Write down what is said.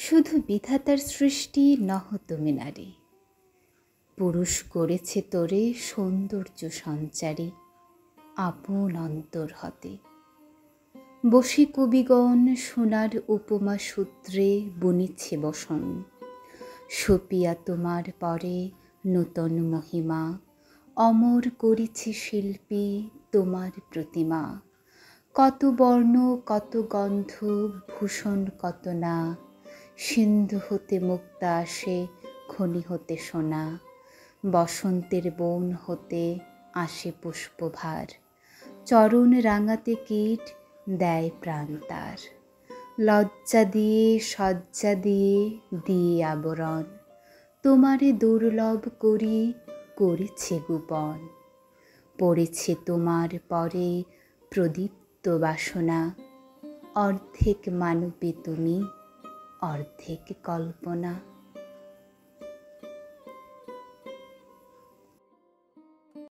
শুধু বিধাতার সৃষ্টি নহ তুমি নারী, পুরুষ করেছে তোরে সৌন্দর্য সঞ্চারী আপন অন্তর হতে। বসে কবিগণ সোনার উপমা সূত্রে বুনিছে বসন, সপিয়া তোমার পরে নূতন মহিমা, অমর করেছে শিল্পী তোমার প্রতিমা। কত বর্ণ কত গন্ধ ভূষণ কত না, সিন্ধু হতে মুক্তা আসে খনি হতে সোনা, বসন্তের বন হতে আসে পুষ্পভার, চরণ রাঙাতে কীট দেয় প্রাণ তার। লজ্জা দিয়ে সজ্জা দিয়ে দিয়ে আবরণ, তোমারে দুর্লভ করি করেছে গোপন। পড়েছে তোমার পরে প্রদীপ্ত বাসনা, অর্ধেক মানবে তুমি অর্ধেক কল্পনা।